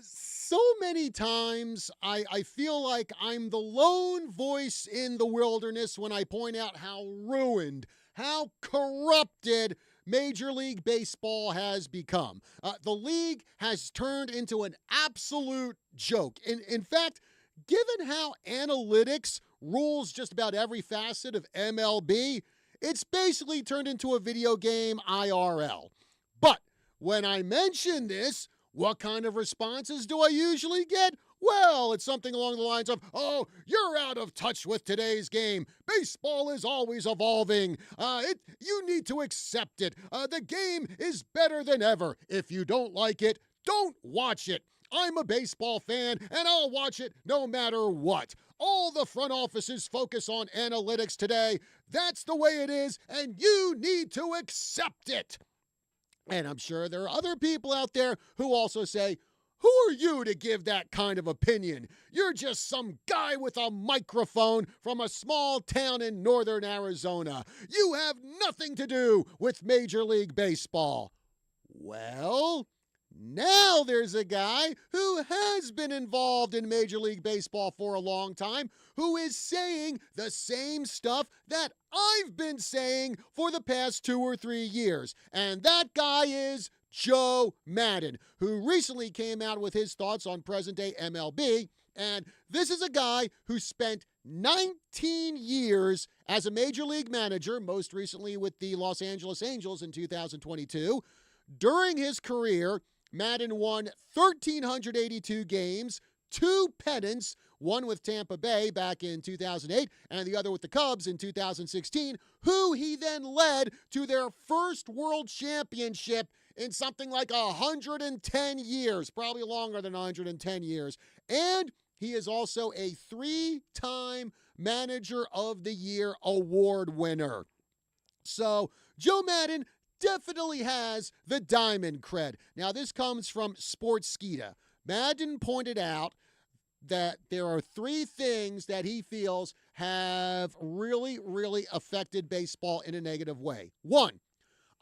So many times I feel like I'm the lone voice in the wilderness when I point out how ruined, how corrupted Major League Baseball has become. The league has turned into an absolute joke. In fact, given how analytics rules just about every facet of MLB, it's basically turned into a video game IRL. But when I mention this, what kind of responses do I usually get? Well, it's something along the lines of, oh, you're out of touch with today's game. Baseball is always evolving. You need to accept it. The game is better than ever. If you don't like it, don't watch it. I'm a baseball fan, and I'll watch it no matter what. All the front offices focus on analytics today. That's the way it is, and you need to accept it. And I'm sure there are other people out there who also say, who are you to give that kind of opinion? You're just some guy with a microphone from a small town in northern Arizona. You have nothing to do with Major League Baseball. Well, now there's a guy who has been involved in Major League Baseball for a long time who is saying the same stuff that I've been saying for the past 2 or 3 years. And that guy is Joe Maddon, who recently came out with his thoughts on present-day MLB. And this is a guy who spent 19 years as a Major League manager, most recently with the Los Angeles Angels in 2022. During his career, Maddon won 1,382 games, 2 pennants, one with Tampa Bay back in 2008 and the other with the Cubs in 2016, who he then led to their first world championship in something like 110 years, probably longer than 110 years. And he is also a 3-time Manager of the Year award winner. So Joe Maddon definitely has the diamond cred. Now, this comes from Sportskeeda. Maddon pointed out that there are 3 things that he feels have really affected baseball in a negative way. 1,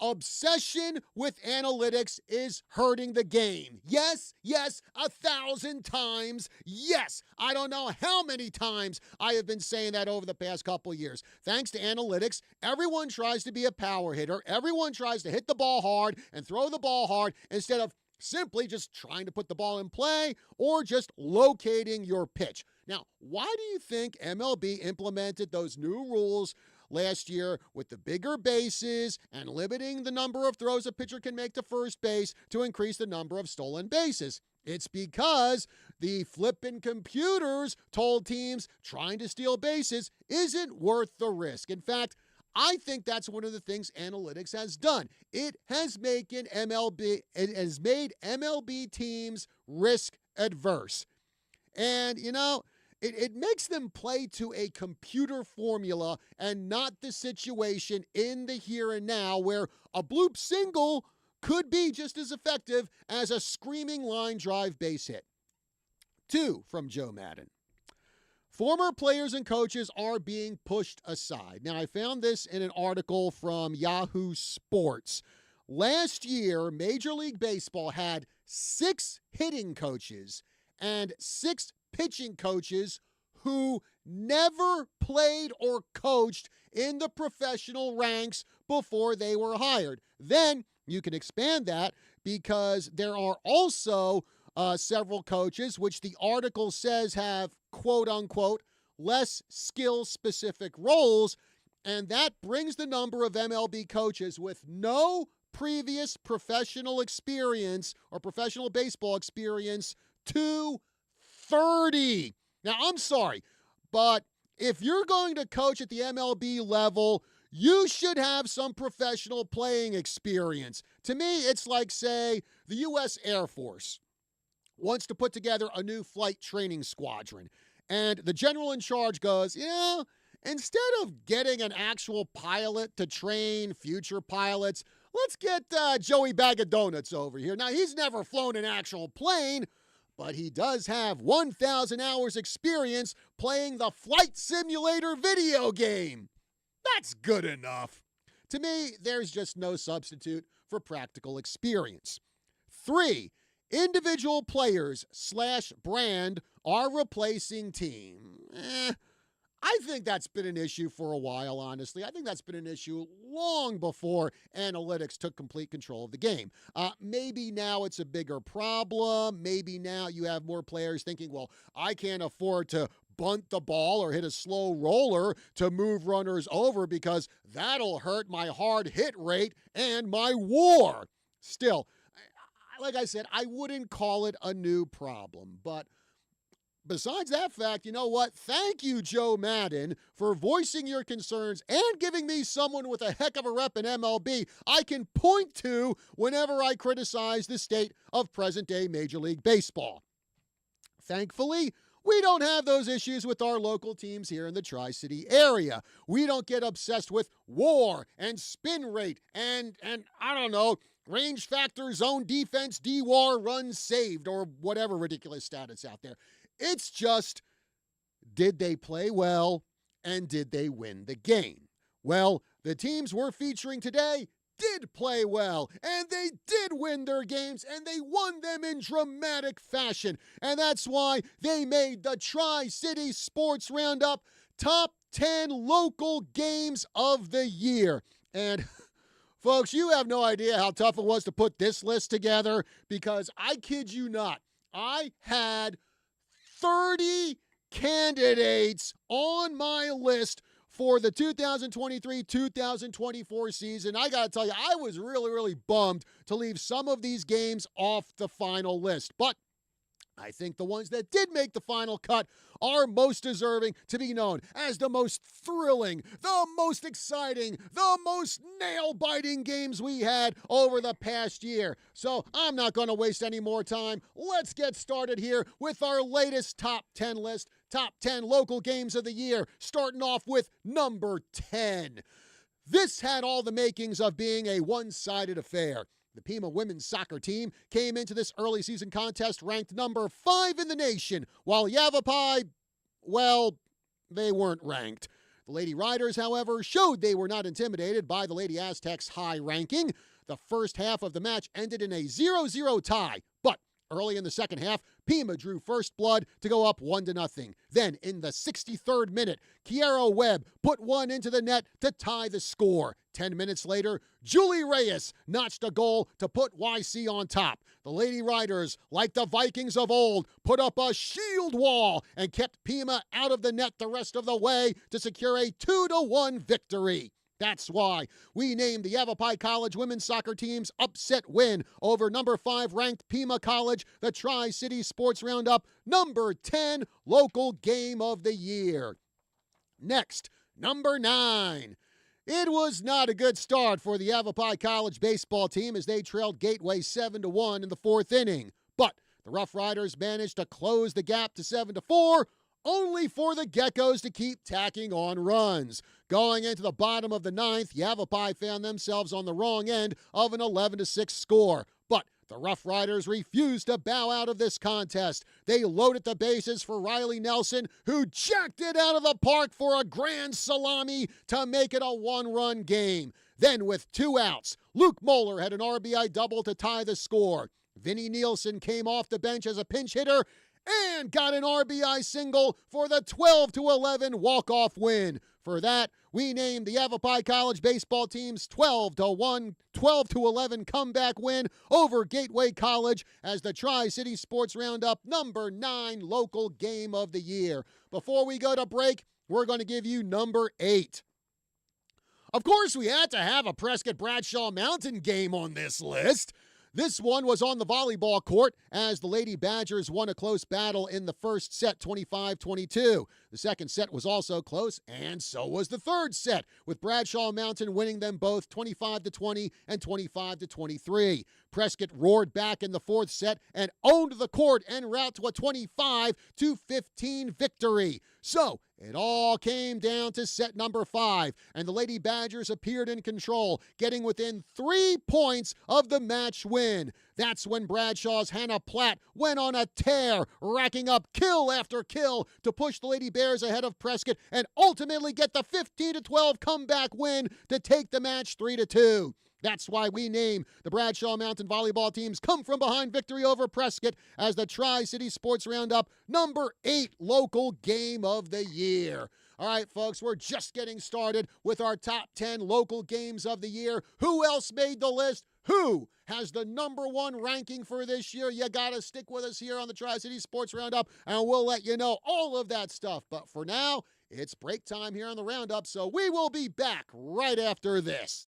obsession with analytics is hurting the game. Yes, 1,000 times. Yes, I don't know how many times I have been saying that over the past couple years. Thanks to analytics, everyone tries to be a power hitter. Everyone tries to hit the ball hard and throw the ball hard instead of simply just trying to put the ball in play or just locating your pitch. Now, why do you think MLB implemented those new rules last year with the bigger bases and limiting the number of throws a pitcher can make to first base to increase the number of stolen bases? It's because the flippin' computers told teams trying to steal bases isn't worth the risk. In fact, I think that's one of the things analytics has done. It has made MLB teams risk adverse. And, it makes them play to a computer formula and not the situation in the here and now where a bloop single could be just as effective as a screaming line drive base hit. 2 from Joe Maddon. Former players and coaches are being pushed aside. Now, I found this in an article from Yahoo Sports. Last year, Major League Baseball had 6 hitting coaches and 6 pitching coaches who never played or coached in the professional ranks before they were hired. Then you can expand that because there are also several coaches, which the article says have, quote unquote, less skill specific roles. And that brings the number of MLB coaches with no previous professional experience or professional baseball experience to 30. Now, I'm sorry, but if you're going to coach at the MLB level, you should have some professional playing experience. To me, it's like, say, the U.S. Air Force wants to put together a new flight training squadron. And the general in charge goes, instead of getting an actual pilot to train future pilots, let's get Joey Bag of Donuts over here. Now, he's never flown an actual plane, but he does have 1,000 hours experience playing the flight simulator video game. That's good enough. To me, there's just no substitute for practical experience. 3, individual players / brand are replacing team. I think that's been an issue for a while, honestly. I think that's been an issue long before analytics took complete control of the game. Maybe now it's a bigger problem. Maybe now you have more players thinking, well, I can't afford to bunt the ball or hit a slow roller to move runners over because that'll hurt my hard hit rate and my WAR. Still, like I said, I wouldn't call it a new problem, but besides that fact, you know what? Thank you, Joe Madden, for voicing your concerns and giving me someone with a heck of a rep in MLB I can point to whenever I criticize the state of present-day Major League Baseball. Thankfully, we don't have those issues with our local teams here in the Tri-City area. We don't get obsessed with WAR and spin rate and I don't know, range factor, zone defense, DWAR, runs saved, or whatever ridiculous stat is out there. It's just, did they play well and did they win the game? Well, the teams we're featuring today did play well, and they did win their games, and they won them in dramatic fashion. And that's why they made the Tri-City Sports Roundup top 10 local games of the year. And folks, you have no idea how tough it was to put this list together, because I kid you not, I had 30 candidates on my list for the 2023-2024 season. I got to tell you, I was really bummed to leave some of these games off the final list. But I think the ones that did make the final cut are most deserving to be known as the most thrilling, the most exciting, the most nail-biting games we had over the past year. So I'm not going to waste any more time. Let's get started here with our latest top 10 list, top 10 local games of the year, starting off with number 10. This had all the makings of being a one-sided affair. The Pima women's soccer team came into this early season contest ranked number 5 in the nation, while Yavapai, well, they weren't ranked. The Lady Riders, however, showed they were not intimidated by the Lady Aztecs' high ranking. The first half of the match ended in a 0-0 tie, but early in the second half, Pima drew first blood to go up 1-0. Then, in the 63rd minute, Kiara Webb put one into the net to tie the score. 10 minutes later, Julie Reyes notched a goal to put YC on top. The Lady Riders, like the Vikings of old, put up a shield wall and kept Pima out of the net the rest of the way to secure a 2-1 victory. That's why we named the Yavapai College women's soccer team's upset win over number 5 ranked Pima College the Tri-City Sports Roundup number 10 local game of the year. Next, number 9. It was not a good start for the Yavapai College baseball team as they trailed Gateway 7-1 in the 4th inning. But the Rough Riders managed to close the gap to 7-4, only for the Geckos to keep tacking on runs. Going into the bottom of the 9th, Yavapai found themselves on the wrong end of an 11-6 score. But the Rough Riders refused to bow out of this contest. They loaded the bases for Riley Nelson, who jacked it out of the park for a grand salami to make it a 1-run game. Then with 2 outs, Luke Moeller had an RBI double to tie the score. Vinnie Nielsen came off the bench as a pinch hitter and got an RBI single for the 12-11 walk-off win. For that, we named the Yavapai College baseball team's 12-11 comeback win over Gateway College as the Tri-City Sports Roundup number 9 local game of the year. Before we go to break, we're going to give you number 8. Of course, we had to have a Prescott Bradshaw Mountain game on this list. This one was on the volleyball court as the Lady Badgers won a close battle in the first set, 25-22. The second set was also close, and so was the third set, with Bradshaw Mountain winning them both 25-20 and 25-23. Prescott roared back in the fourth set and owned the court en route to a 25-15 victory. So, it all came down to set number 5, and the Lady Badgers appeared in control, getting within 3 points of the match win. That's when Bradshaw's Hannah Platt went on a tear, racking up kill after kill to push the Lady Bears ahead of Prescott and ultimately get the 15-12 comeback win to take the match 3-2. That's why we name the Bradshaw Mountain volleyball team's come from behind victory over Prescott as the Tri-City Sports Roundup number 8 local game of the year. All right, folks, we're just getting started with our top 10 local games of the year. Who else made the list? Who has the number 1 ranking for this year? You got to stick with us here on the Tri-City Sports Roundup, and we'll let you know all of that stuff. But for now, it's break time here on the Roundup, so we will be back right after this.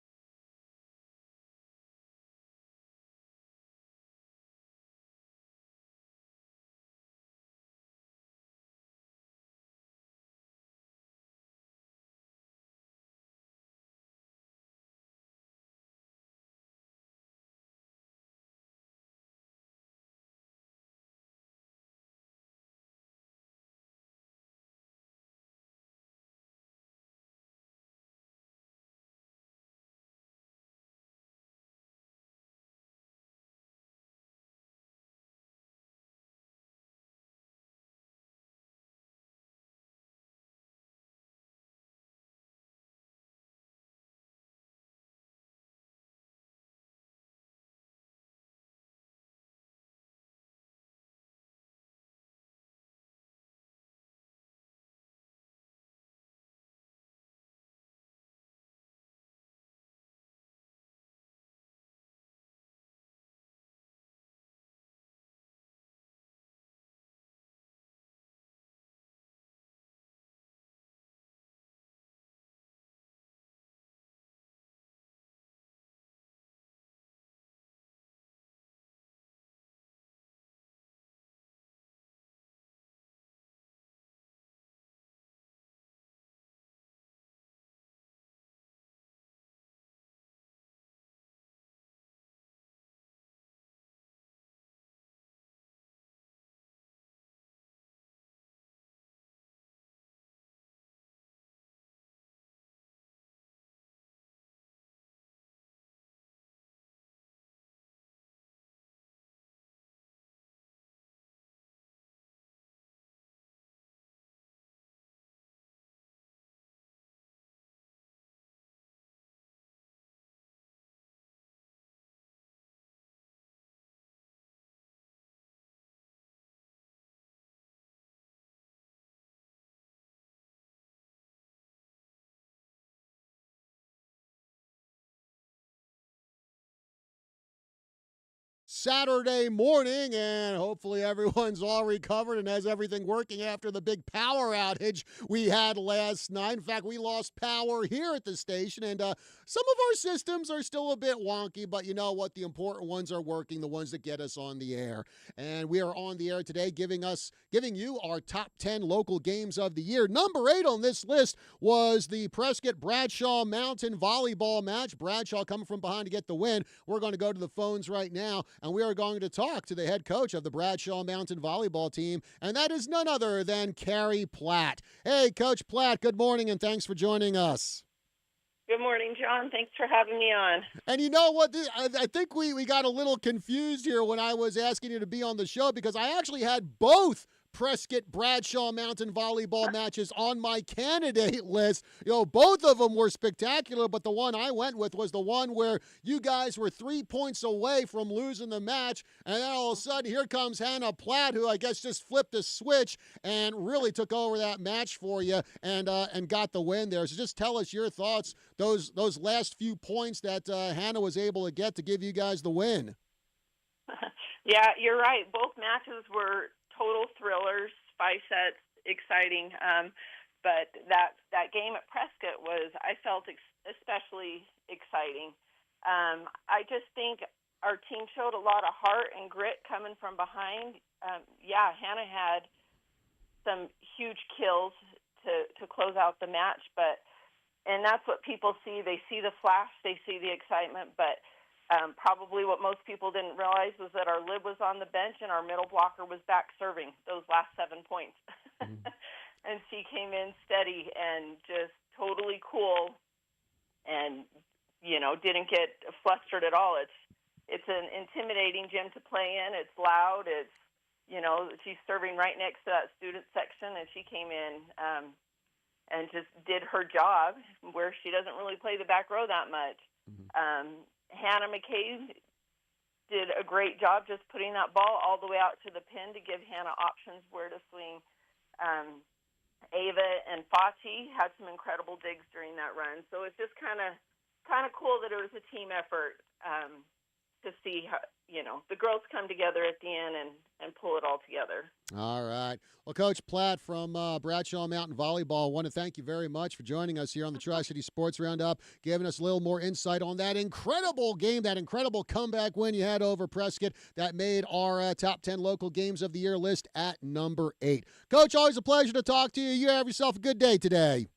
Saturday morning, and hopefully everyone's all recovered and has everything working after the big power outage we had last night. In fact, we lost power here at the station, and some of our systems are still a bit wonky, but you know what? The important ones are working, the ones that get us on the air. And we are on the air today giving you our top 10 local games of the year. Number 8 on this list was the Prescott Bradshaw Mountain volleyball match. Bradshaw coming from behind to get the win. We're going to go to the phones right now, and we are going to talk to the head coach of the Bradshaw Mountain volleyball team, and that is none other than Carrie Platt. Hey, Coach Platt, good morning, and thanks for joining us. Good morning, John. Thanks for having me on. And you know what? I think we got a little confused here when I was asking you to be on the show, because I actually had both Prescott Bradshaw Mountain volleyball matches on my candidate list. You know, both of them were spectacular, but the one I went with was the one where you guys were 3 points away from losing the match, and then all of a sudden here comes Hannah Platt, who I guess just flipped a switch and really took over that match for you and got the win there. So just tell us your thoughts, those last few points that Hannah was able to get to give you guys the win. Yeah, you're right. Both matches were total thrillers, 5 sets, exciting. But that game at Prescott was, I felt, especially exciting. I just think our team showed a lot of heart and grit coming from behind. Hannah had some huge kills to close out the match, and that's what people see. They see the flash, they see the excitement, but probably what most people didn't realize was that our lid was on the bench and our middle blocker was back serving those last 7 points. Mm-hmm. And she came in steady and just totally cool and, didn't get flustered at all. It's an intimidating gym to play in. It's loud. It's, she's serving right next to that student section, and she came in and just did her job where she doesn't really play the back row that much. Mm-hmm. Hannah McKay did a great job just putting that ball all the way out to the pin to give Hannah options where to swing. Ava and Fati had some incredible digs during that run. So it's just kind of cool that it was a team effort to see how, the girls come together at the end and pull it all together. All right. Well, Coach Platt from Bradshaw Mountain Volleyball, I want to thank you very much for joining us here on the Tri-City Sports Roundup, giving us a little more insight on that incredible game, that incredible comeback win you had over Prescott that made our top 10 local games of the year list at number 8. Coach, always a pleasure to talk to you. You have yourself a good day today.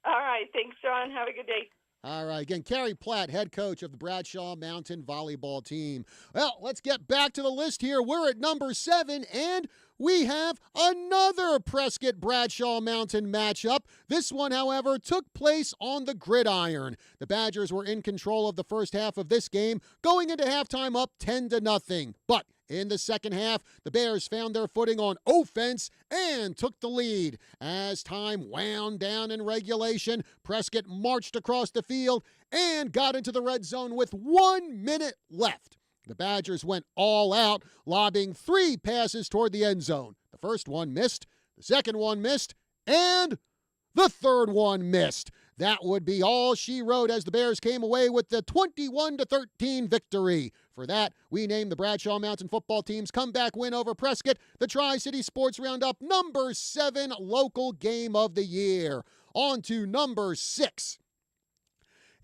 All right. Thanks, John. Have a good day. All right. Again, Carrie Platt, head coach of the Bradshaw Mountain Volleyball team. Well, let's get back to the list here. We're at number 7, and we have another Prescott-Bradshaw Mountain matchup. This one, however, took place on the gridiron. The Badgers were in control of the first half of this game, going into halftime up 10-0. But in the second half, the Bears found their footing on offense and took the lead. As time wound down in regulation, Prescott marched across the field and got into the red zone with 1 minute left. The Badgers went all out, lobbing 3 passes toward the end zone. The first one missed, the second one missed, and the third one missed. That would be all she wrote as the Bears came away with the 21-13 victory. For that, we named the Bradshaw Mountain football team's comeback win over Prescott the Tri-City Sports Roundup number 7 local game of the year. On to number 6.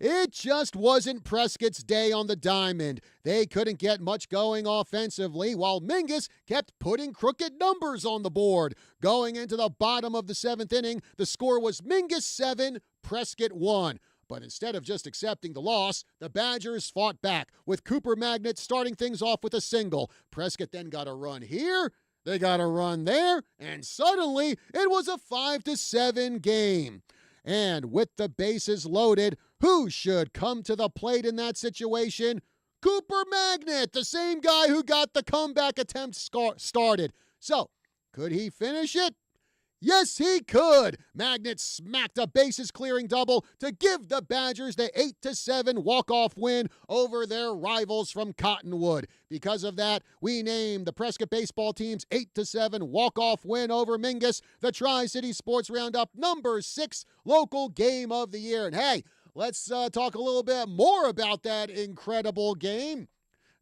It just wasn't Prescott's day on the diamond. They couldn't get much going offensively, while Mingus kept putting crooked numbers on the board. Going into the bottom of the 7th inning, the score was Mingus 7, Prescott 1. But instead of just accepting the loss, the Badgers fought back, with Cooper Magnet starting things off with a single. Prescott then got a run here, they got a run there, and suddenly it was a 5-7 game. And with the bases loaded, who should come to the plate in that situation? Cooper Magnet, the same guy who got the comeback attempt started. So, could he finish it? Yes, he could. Magnet smacked a bases-clearing double to give the Badgers the 8-7 walk-off win over their rivals from Cottonwood. Because of that, we named the Prescott baseball team's 8-7 walk-off win over Mingus the Tri-City Sports Roundup number 6 local game of the year. And hey, let's talk a little bit more about that incredible game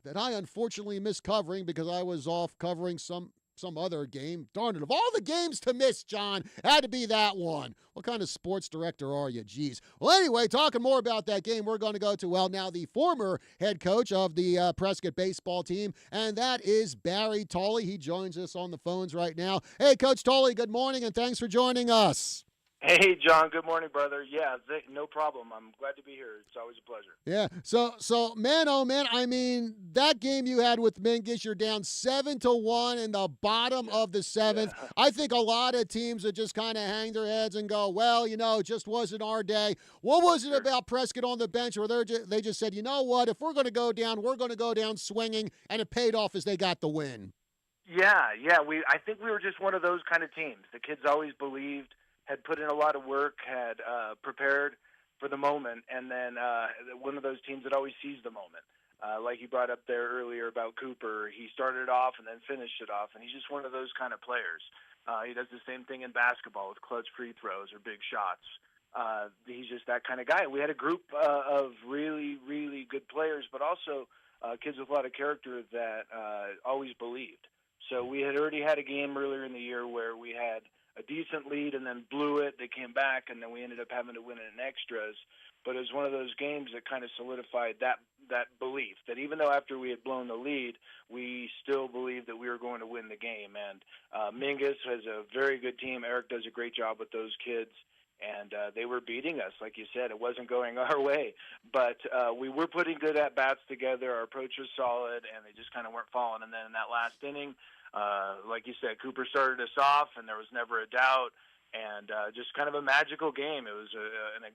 that I unfortunately missed covering because I was off covering some other game. Darn it, of all the games to miss, John, had to be that one. What kind of sports director are you? Jeez. Well, anyway, talking more about that game, we're going to go to, now the former head coach of the Prescott baseball team, and that is Barry Tolley. He joins us on the phones right now. Hey, Coach Tolley, good morning, and thanks for joining us. Hey, John. Good morning, brother. Yeah, no problem. I'm glad to be here. It's always a pleasure. Yeah. So, man, oh, man, I mean, that game you had with Mingus, you're down 7-1 in the bottom of the 7th. Yeah. I think a lot of teams would just kind of hang their heads and go, well, it just wasn't our day. What was it about Prescott on the bench where they just said, you know what, if we're going to go down, we're going to go down swinging, and it paid off as they got the win? Yeah. I think we were just one of those kind of teams. The kids always believed, had put in a lot of work, had prepared for the moment, and then one of those teams that always seized the moment. Like you brought up there earlier about Cooper, he started off and then finished it off, and he's just one of those kind of players. He does the same thing in basketball with clutch free throws or big shots. He's just that kind of guy. We had a group of really, really good players, but also kids with a lot of character that always believed. So we had already had a game earlier in the year where we had a decent lead and then blew it. They came back, and then we ended up having to win it in extras. But it was one of those games that kind of solidified that belief, that even though after we had blown the lead, we still believed that we were going to win the game. And Mingus has a very good team. Eric does a great job with those kids, and they were beating us. Like you said, it wasn't going our way. But we were putting good at-bats together. Our approach was solid, and they just kind of weren't falling. And then in that last inning, like you said, Cooper started us off, and there was never a doubt. and just kind of a magical game. It was an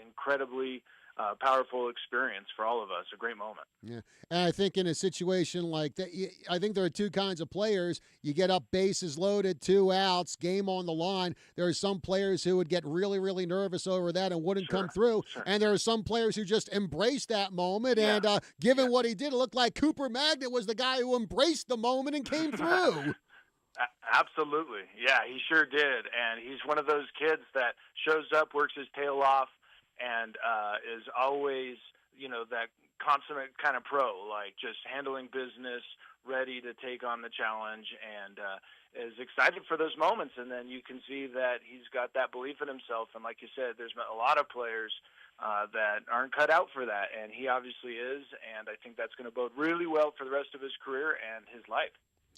incredibly powerful experience for all of us, a great moment. Yeah, and I think in a situation like that, I think there are two kinds of players. You get up, bases loaded, 2 outs, game on the line. There are some players who would get really, really nervous over that and wouldn't come through. Sure. And there are some players who just embrace that moment. Yeah. And given what he did, it looked like Cooper Magnet was the guy who embraced the moment and came through. Absolutely. Yeah, he sure did. And he's one of those kids that shows up, works his tail off, and is always, that consummate kind of pro, like just handling business, ready to take on the challenge, and is excited for those moments. And then you can see that he's got that belief in himself. And like you said, there's a lot of players that aren't cut out for that, and he obviously is. And I think that's going to bode really well for the rest of his career and his life.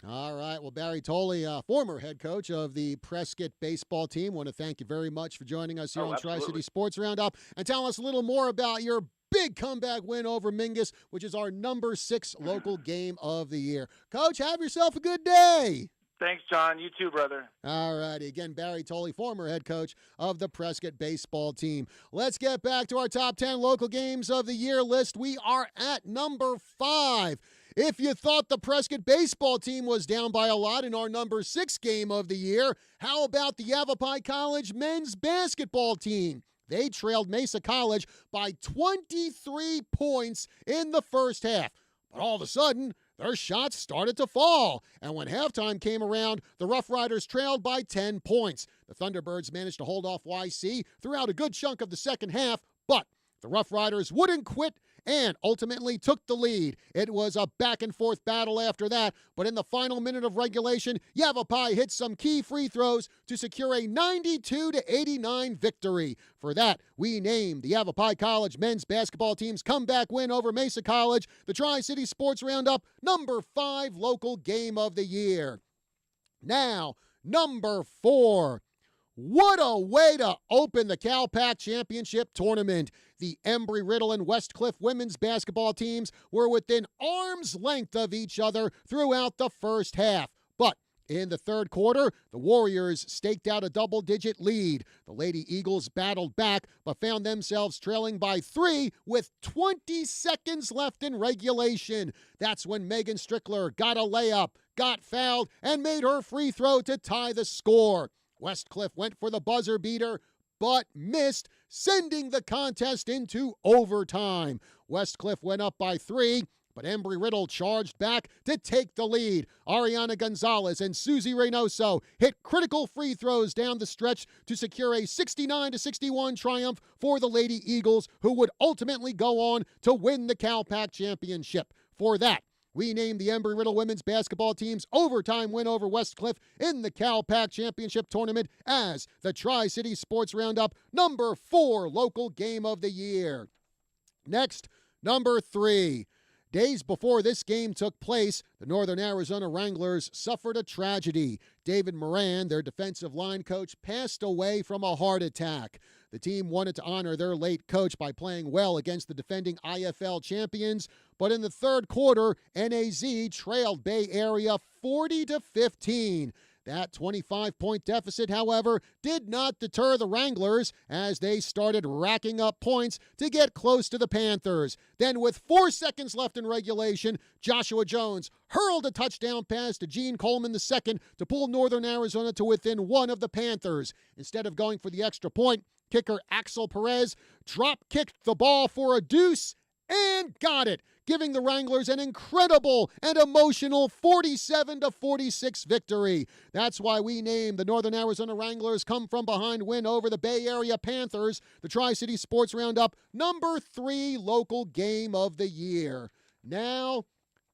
All right. Well, Barry Tolley, former head coach of the Prescott baseball team, want to thank you very much for joining us here on Tri-City Sports Roundup and tell us a little more about your big comeback win over Mingus, which is our number 6 local game of the year. Coach, have yourself a good day. Thanks, John. You too, brother. All righty. Again, Barry Tolley, former head coach of the Prescott baseball team. Let's get back to our top 10 local games of the year list. We are at number 5. If you thought the Prescott baseball team was down by a lot in our number 6 game of the year, how about the Yavapai College men's basketball team? They trailed Mesa College by 23 points in the first half. But all of a sudden, their shots started to fall. And when halftime came around, the Rough Riders trailed by 10 points. The Thunderbirds managed to hold off YC throughout a good chunk of the second half, but the Rough Riders wouldn't quit and ultimately took the lead. It was a back-and-forth battle after that, but in the final minute of regulation, Yavapai hit some key free throws to secure a 92-89 victory. For that, we named the Yavapai College men's basketball team's comeback win over Mesa College the Tri-City Sports Roundup number 5 local game of the year. Now, number 4. What a way to open the CalPAC Championship Tournament. The Embry-Riddle and Westcliff women's basketball teams were within arm's length of each other throughout the first half. But in the third quarter, the Warriors staked out a double-digit lead. The Lady Eagles battled back, but found themselves trailing by 3 with 20 seconds left in regulation. That's when Megan Strickler got a layup, got fouled, and made her free throw to tie the score. Westcliff went for the buzzer beater, but missed, sending the contest into overtime. Westcliff went up by 3, but Embry-Riddle charged back to take the lead. Ariana Gonzalez and Susie Reynoso hit critical free throws down the stretch to secure a 69-61 triumph for the Lady Eagles, who would ultimately go on to win the CalPAC Championship. For that, we named the Embry-Riddle women's basketball team's overtime win over Westcliff in the CalPAC Championship Tournament as the Tri-City Sports Roundup number 4 local game of the year. Next, number 3. Days before this game took place, the Northern Arizona Wranglers suffered a tragedy. David Moran, their defensive line coach, passed away from a heart attack. The team wanted to honor their late coach by playing well against the defending IFL champions, but in the third quarter, NAZ trailed Bay Area 40-15. That 25-point deficit, however, did not deter the Wranglers as they started racking up points to get close to the Panthers. Then with 4 seconds left in regulation, Joshua Jones hurled a touchdown pass to Gene Coleman II to pull Northern Arizona to within 1 of the Panthers. Instead of going for the extra point, kicker Axel Perez drop-kicked the ball for a deuce and got it, giving the Wranglers an incredible and emotional 47-46 victory. That's why we named the Northern Arizona Wranglers come-from-behind win over the Bay Area Panthers, the Tri-City Sports Roundup number 3 local game of the year. Now,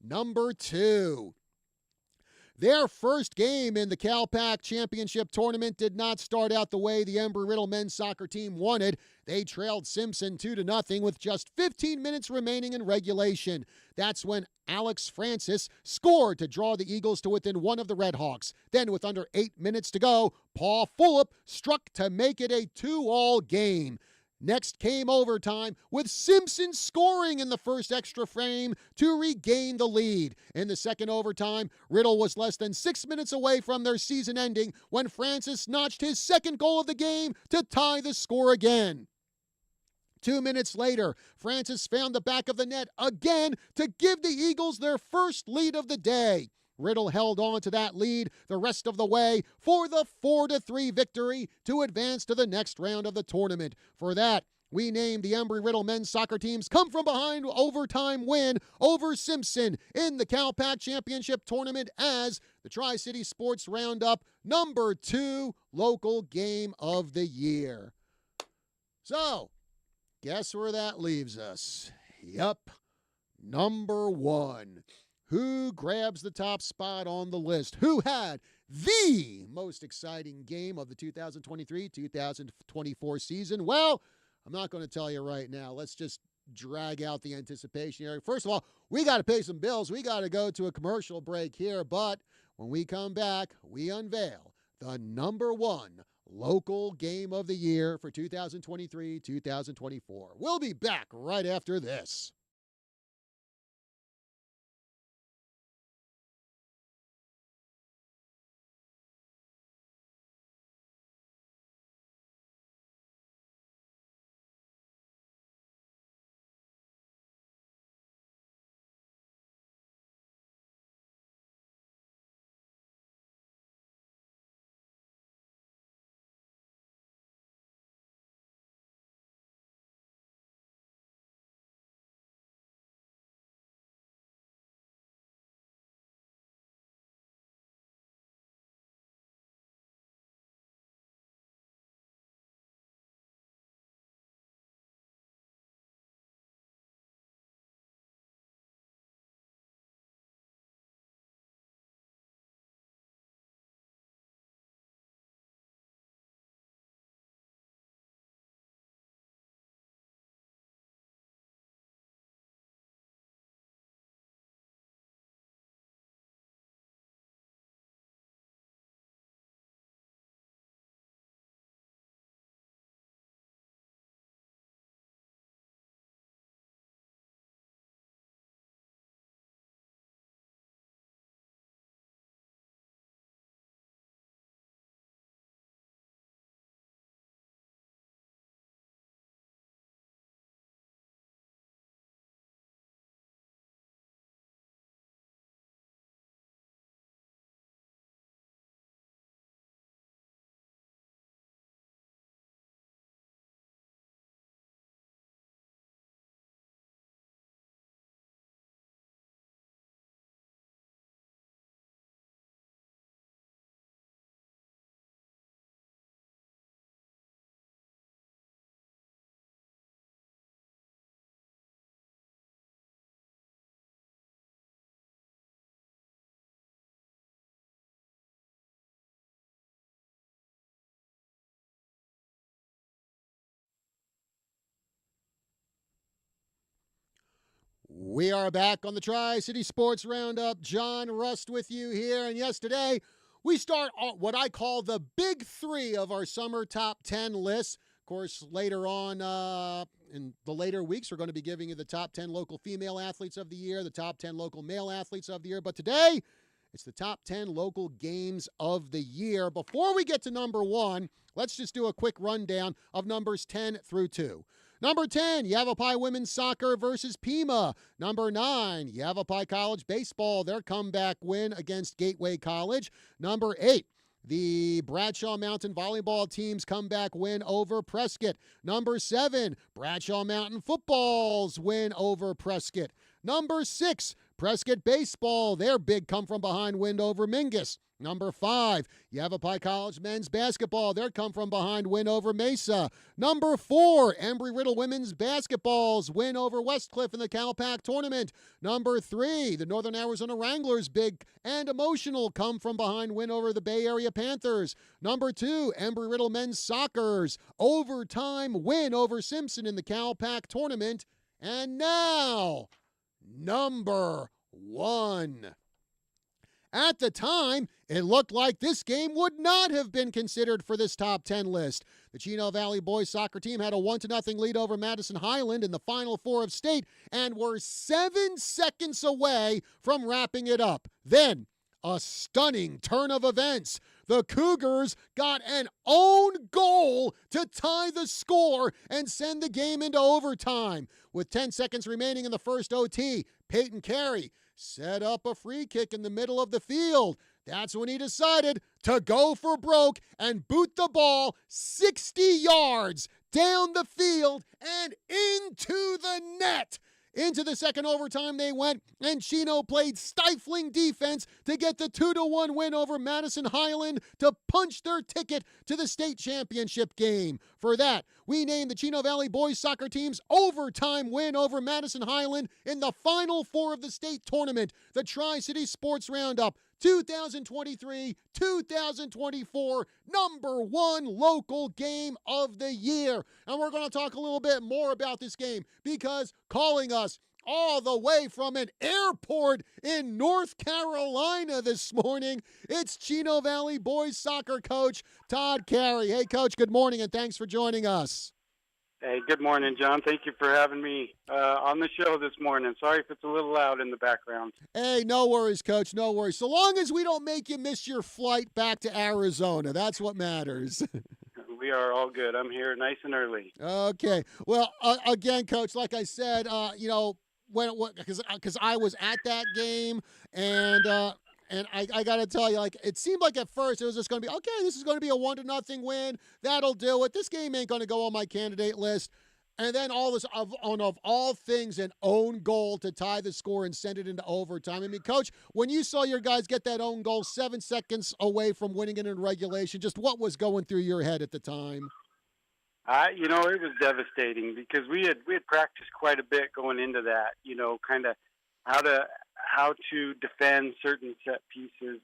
number 2. Their first game in the CalPAC Championship Tournament did not start out the way the Embry-Riddle men's soccer team wanted. They trailed Simpson 2-0 with just 15 minutes remaining in regulation. That's when Alex Francis scored to draw the Eagles to within 1 of the Redhawks. Then, with under 8 minutes to go, Paul Fulop struck to make it a 2-all game. Next came overtime, with Simpson scoring in the first extra frame to regain the lead. In the second overtime, Riddle was less than 6 minutes away from their season ending when Francis notched his second goal of the game to tie the score again. 2 minutes later, Francis found the back of the net again to give the Eagles their first lead of the day. Riddle held on to that lead the rest of the way for the 4-3 victory to advance to the next round of the tournament. For that, we named the Embry-Riddle men's soccer team's come-from-behind overtime win over Simpson in the CalPAC Championship Tournament as the Tri-City Sports Roundup number 2 local game of the year. So, guess where that leaves us? Yup, number 1. Who grabs the top spot on the list? Who had the most exciting game of the 2023-2024 season? Well, I'm not going to tell you right now. Let's just drag out the anticipation here. First of all, we got to pay some bills. We got to go to a commercial break here. But when we come back, we unveil the number 1 local game of the year for 2023-2024. We'll be back right after this. We are back on the Tri-City Sports Roundup. John Rust with you here. And yes, today we start what I call the big 3 of our summer top 10 lists. Of course, later on in the later weeks, we're going to be giving you the top 10 local female athletes of the year, the top 10 local male athletes of the year. But today, it's the top 10 local games of the year. Before we get to number 1, let's just do a quick rundown of numbers 10 through 2. Number 10, Yavapai Women's Soccer versus Pima. Number 9, Yavapai College Baseball, their comeback win against Gateway College. Number 8, the Bradshaw Mountain Volleyball team's comeback win over Prescott. Number 7, Bradshaw Mountain Football's win over Prescott. Number 6, Prescott Baseball, their big come-from-behind win over Mingus. Number 5, Yavapai College Men's Basketball, their come-from-behind win over Mesa. Number 4, Embry-Riddle Women's Basketball's win over Westcliff in the CalPAC Tournament. Number 3, the Northern Arizona Wranglers' big and emotional come-from-behind win over the Bay Area Panthers. Number 2, Embry-Riddle Men's Soccer's overtime win over Simpson in the CalPAC Tournament. And now, number 1. At the time, it looked like this game would not have been considered for this top 10 list. The Chino Valley boys soccer team had a 1-0 lead over Madison Highland in the Final Four of state and were 7 seconds away from wrapping it up. Then, a stunning turn of events. The Cougars got an own goal to tie the score and send the game into overtime. With 10 seconds remaining in the first OT, Peyton Carey set up a free kick in the middle of the field. That's when he decided to go for broke and boot the ball 60 yards down the field and into the net. Into the second overtime they went, and Chino played stifling defense to get the 2-1 win over Madison Highland to punch their ticket to the state championship game. For that, we named the Chino Valley boys soccer team's overtime win over Madison Highland in the Final Four of the state tournament, the Tri-City Sports Roundup 2023-2024 number 1 local game of the year. And we're going to talk a little bit more about this game because calling us all the way from an airport in North Carolina this morning, it's Chino Valley boys soccer coach Todd Carey. Hey, Coach, good morning, and thanks for joining us. Hey, good morning, John. Thank you for having me on the show this morning. Sorry if it's a little loud in the background. Hey, no worries, Coach, no worries. So long as we don't make you miss your flight back to Arizona, that's what matters. We are all good. I'm here nice and early. Okay. Well, again, Coach, like I said, because I was at that game, and I got to tell you, like, it seemed like at first it was just going to be, okay, this is going to be a 1-0 win. That'll do it. This game ain't going to go on my candidate list. And then all this, of all things, an own goal to tie the score and send it into overtime. I mean, Coach, when you saw your guys get that own goal 7 seconds away from winning it in regulation, just what was going through your head at the time? It was devastating because we had practiced quite a bit going into that, kind of how to defend certain set pieces,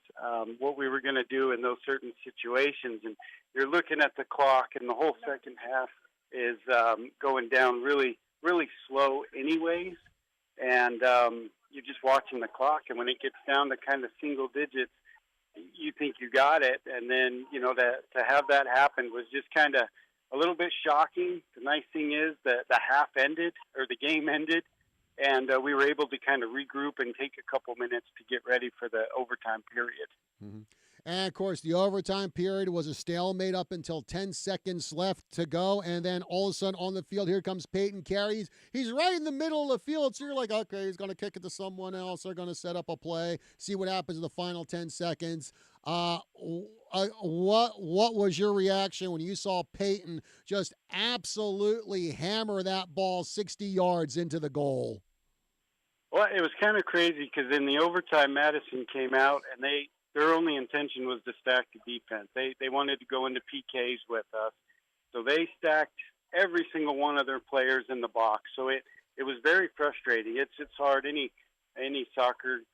what we were going to do in those certain situations. And you're looking at the clock, and the whole second half is going down really, really slow anyways. And you're just watching the clock, and when it gets down to kind of single digits, you think you got it. And then, to have that happen was just kind of a little bit shocking. The nice thing is that the game ended, and we were able to kind of regroup and take a couple minutes to get ready for the overtime period. Mm-hmm. And, of course, the overtime period was a stalemate up until 10 seconds left to go. And then all of a sudden on the field, here comes Peyton Carey. He's right in the middle of the field. So you're like, okay, he's going to kick it to someone else. They're going to set up a play, see what happens in the final 10 seconds. What was your reaction when you saw Peyton just absolutely hammer that ball 60 yards into the goal? Well, it was kind of crazy because in the overtime, Madison came out, and their only intention was to stack the defense. They wanted to go into PKs with us. So they stacked every single one of their players in the box. So it was very frustrating. It's hard. Any soccer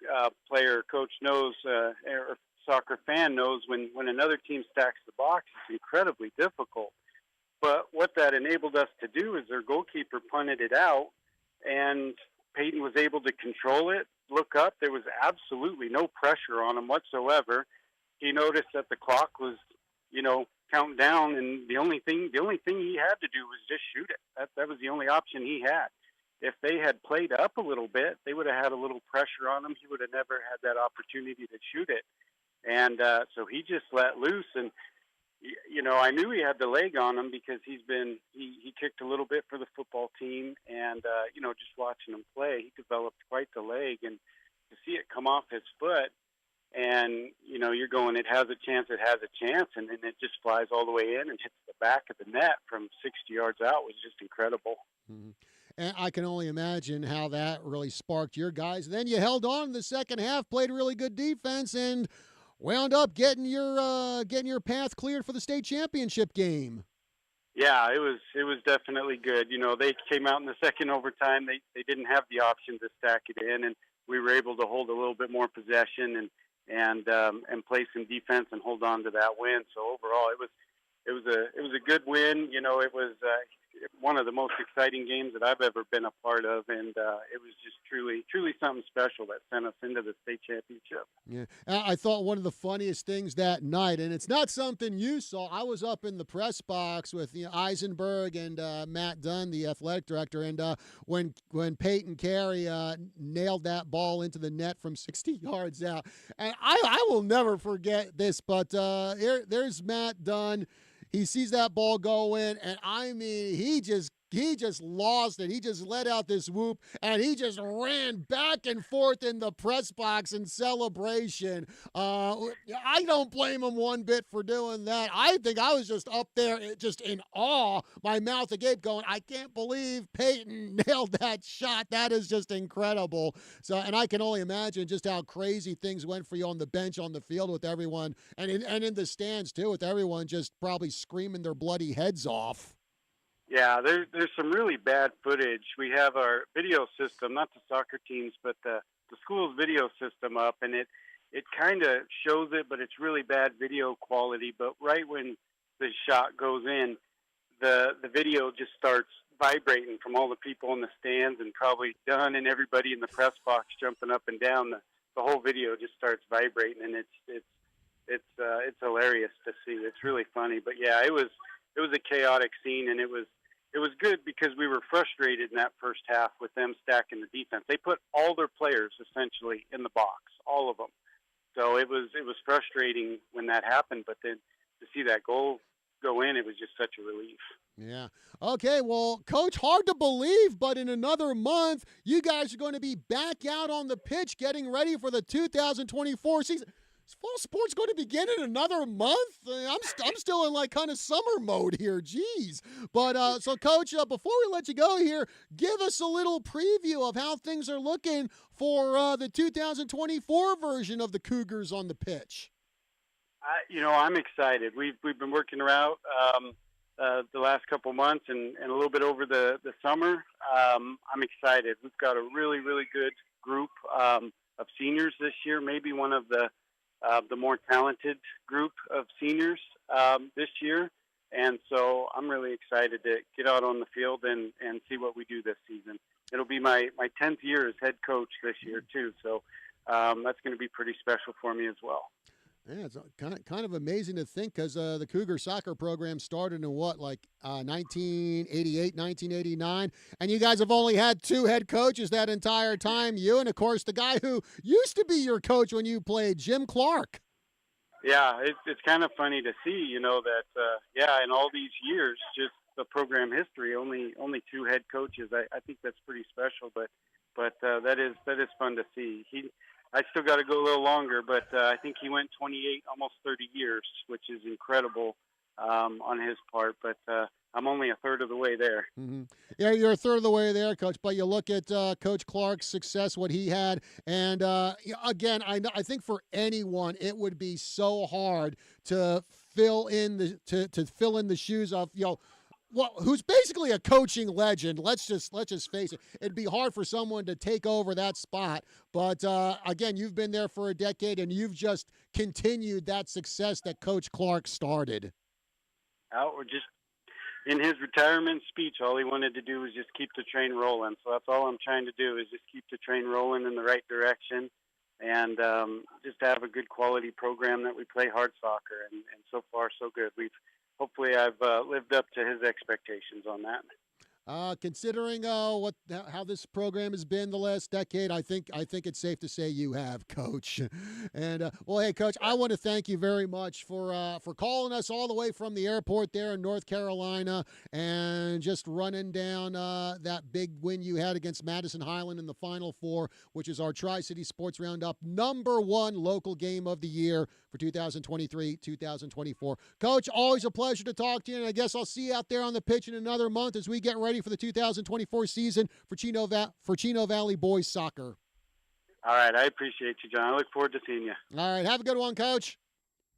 player or coach knows, or soccer fan knows when another team stacks the box, it's incredibly difficult. But what that enabled us to do is their goalkeeper punted it out, and Peyton was able to control it, look up. There was absolutely no pressure on him whatsoever. He noticed that the clock was, counting down, and the only thing he had to do was just shoot it. That was the only option he had. If they had played up a little bit, they would have had a little pressure on him. He would have never had that opportunity to shoot it. And so he just let loose, and I knew he had the leg on him because he kicked a little bit for the football team, and just watching him play, he developed quite the leg, and to see it come off his foot, and you're going, it has a chance, and then it just flies all the way in and hits the back of the net from 60 yards out was just incredible. Mm-hmm. And I can only imagine how that really sparked your guys. Then you held on in the second half, played really good defense, and wound up getting your path cleared for the state championship game. Yeah, it was definitely good. They came out in the second overtime. They didn't have the option to stack it in, and we were able to hold a little bit more possession and play some defense and hold on to that win. So overall, it was a good win. It was one of the most exciting games that I've ever been a part of, and it was just truly something special that sent us into the state championship. Yeah, I thought one of the funniest things that night, and it's not something you saw. I was up in the press box with Eisenberg and Matt Dunn, the athletic director, and when Peyton Carey nailed that ball into the net from 60 yards out, and I will never forget this. But there's Matt Dunn. He sees that ball go in, and I mean, he just lost it. He just let out this whoop, and he just ran back and forth in the press box in celebration. I don't blame him one bit for doing that. I think I was just up there just in awe, my mouth agape going, I can't believe Peyton nailed that shot. That is just incredible. So, and I can only imagine just how crazy things went for you on the bench, on the field with everyone, and in the stands too, with everyone just probably screaming their bloody heads off. Yeah, there's some really bad footage. We have our video system, not the soccer teams, but the school's video system up, and it kind of shows it, but it's really bad video quality. But right when the shot goes in, the video just starts vibrating from all the people in the stands, and probably Dunn and everybody in the press box jumping up and down. The whole video just starts vibrating, and it's hilarious to see. It's really funny. But yeah, it was a chaotic scene, and it was good because we were frustrated in that first half with them stacking the defense. They put all their players essentially in the box, all of them. So it was frustrating when that happened, but then to see that goal go in, it was just such a relief. Yeah. Okay, well, Coach, hard to believe, but in another month, you guys are going to be back out on the pitch getting ready for the 2024 season. Is fall sports going to begin in another month? I'm still in like kind of summer mode here. Jeez. But so, Coach, before we let you go here, give us a little preview of how things are looking for the 2024 version of the Cougars on the pitch. I'm excited. We've been working around the last couple months and a little bit over the summer. I'm excited. We've got a really good group of seniors this year. Maybe one of the more talented group of seniors this year. And so I'm really excited to get out on the field and see what we do this season. It'll be my 10th year as head coach this year, too. So that's going to be pretty special for me as well. Yeah, it's kind of amazing to think because the Cougar soccer program started in 1988, 1989, and you guys have only had 2 head coaches that entire time. You and, of course, the guy who used to be your coach when you played, Jim Clark. Yeah, it's kind of funny to see, that, in all these years, just the program history, only 2 head coaches. I think that's pretty special, but that is fun to see. I still got to go a little longer, but I think he went 28, almost 30 years, which is incredible on his part. But I'm only a third of the way there. Mm-hmm. Yeah, you're a third of the way there, Coach. But you look at Coach Clark's success, what he had, and again, I think for anyone, it would be so hard to fill in the shoes of who's basically a coaching legend. Let's just face it. It'd be hard for someone to take over that spot. But again, you've been there for a decade, and you've just continued that success that Coach Clark started. We're just in his retirement speech. All he wanted to do was just keep the train rolling. So that's all I'm trying to do is just keep the train rolling in the right direction, and just have a good quality program that we play hard soccer. And so far, so good. Hopefully, I've lived up to his expectations on that. Considering how this program has been the last decade, I think it's safe to say you have, Coach. And well, hey, Coach, I want to thank you very much for calling us all the way from the airport there in North Carolina and just running down that big win you had against Madison Highland in the Final Four, which is our Tri-City Sports Roundup #1 local game of the year for 2023-2024. Coach, always a pleasure to talk to you, and I guess I'll see you out there on the pitch in another month as we get ready for the 2024 season for Chino Valley Boys Soccer. All right, I appreciate you, John. I look forward to seeing you. All right, have a good one, Coach.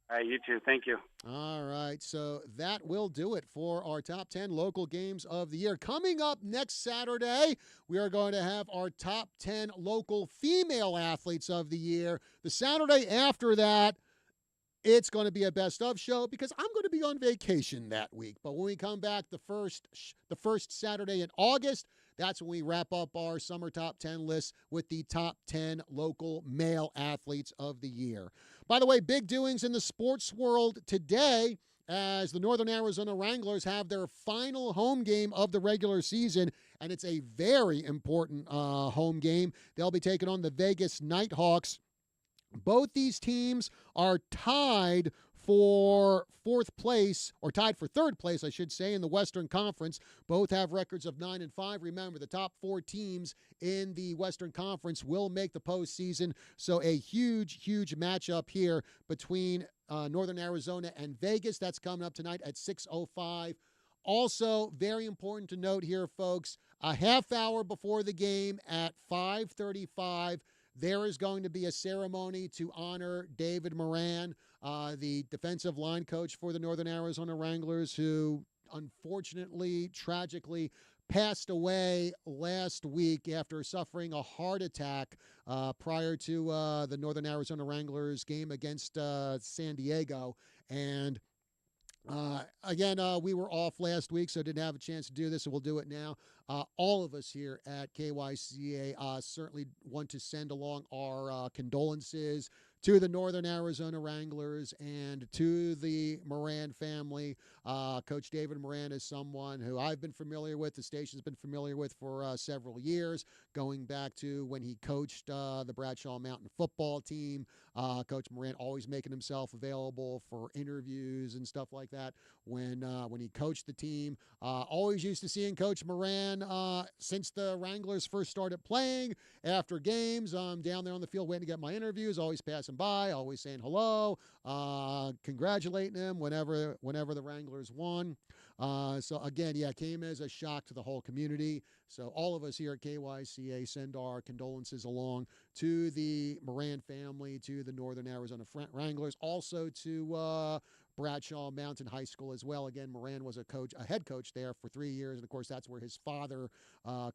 All right, you too. Thank you. All right, so that will do it for our top 10 local games of the year. Coming up next Saturday, we are going to have our top 10 local female athletes of the year. The Saturday after that, It's going to be a best of show because I'm going to be on vacation that week. But when we come back the first Saturday in August, that's when we wrap up our summer top 10 list with the top 10 local male athletes of the year. By the way, big doings in the sports world today as the Northern Arizona Wranglers have their final home game of the regular season, and it's a very important home game. They'll be taking on the Vegas Nighthawks. Both these teams are tied for fourth place, or tied for third place, I should say, in the Western Conference. Both have records of 9-5. Remember, the top 4 teams in the Western Conference will make the postseason. So a huge, huge matchup here between Northern Arizona and Vegas. That's coming up tonight at 6:05. Also, very important to note here, folks, a half hour before the game at 5:35, there is going to be a ceremony to honor David Moran, the defensive line coach for the Northern Arizona Wranglers, who unfortunately, tragically, passed away last week after suffering a heart attack prior to the Northern Arizona Wranglers game against San Diego. And again, we were off last week, so didn't have a chance to do this, so we'll do it now. All of us here at KYCA certainly want to send along our condolences to the Northern Arizona Wranglers and to the Moran family. Coach David Moran is someone who I've been familiar with, the station's been familiar with for several years, going back to when he coached the Bradshaw Mountain football team. Coach Moran always making himself available for interviews and stuff like that when he coached the team. Always used to seeing Coach Moran since the Wranglers first started playing. After games, I'm down there on the field waiting to get my interviews, always passing by, always saying hello, congratulating him whenever the Wranglers won. So again, yeah, came as a shock to the whole community. So all of us here at KYCA send our condolences along to the Moran family, to the Northern Arizona Wranglers, also to Bradshaw Mountain High School as well. Again, Moran was a head coach there for 3 years, and of course that's where his father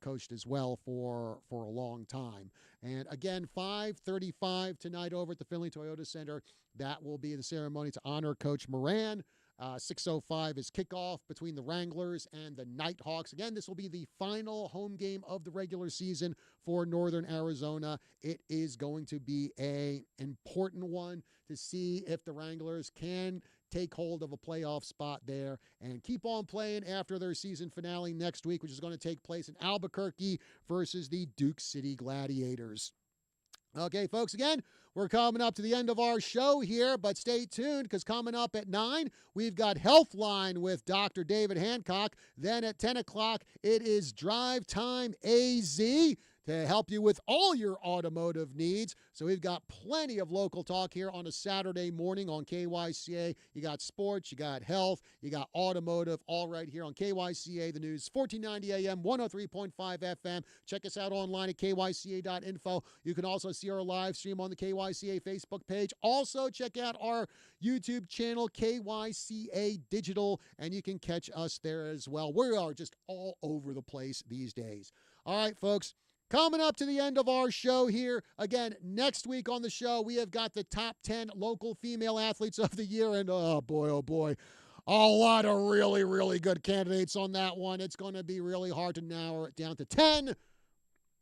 coached as well for a long time. And again, 5:35 tonight over at the Findlay Toyota Center. That will be the ceremony to honor Coach Moran. 6:05 is kickoff between the Wranglers and the Nighthawks. Again, this will be the final home game of the regular season for Northern Arizona. It is going to be an important one to see if the Wranglers can take hold of a playoff spot there and keep on playing after their season finale next week, which is going to take place in Albuquerque versus the Duke City Gladiators. Okay, folks, again, we're coming up to the end of our show here, but stay tuned because coming up at 9, we've got Healthline with Dr. David Hancock. Then at 10 o'clock, it is Drive Time AZ to help you with all your automotive needs. So we've got plenty of local talk here on a Saturday morning on KYCA. You got sports, you got health, you got automotive, all right here on KYCA, the news, 1490 AM, 103.5 FM. Check us out online at kyca.info. You can also see our live stream on the KYCA Facebook page. Also, check out our YouTube channel, KYCA Digital, and you can catch us there as well. We are just all over the place these days. All right, folks. Coming up to the end of our show here. Again, next week on the show, we have got the top 10 local female athletes of the year. And oh boy, a lot of really, really good candidates on that one. It's going to be really hard to narrow it down to 10.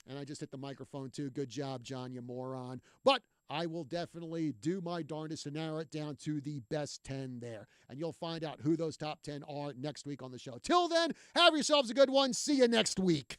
And I just hit the microphone too. Good job, John, you moron. But I will definitely do my darndest to narrow it down to the best 10 there. And you'll find out who those top 10 are next week on the show. Till then, have yourselves a good one. See you next week.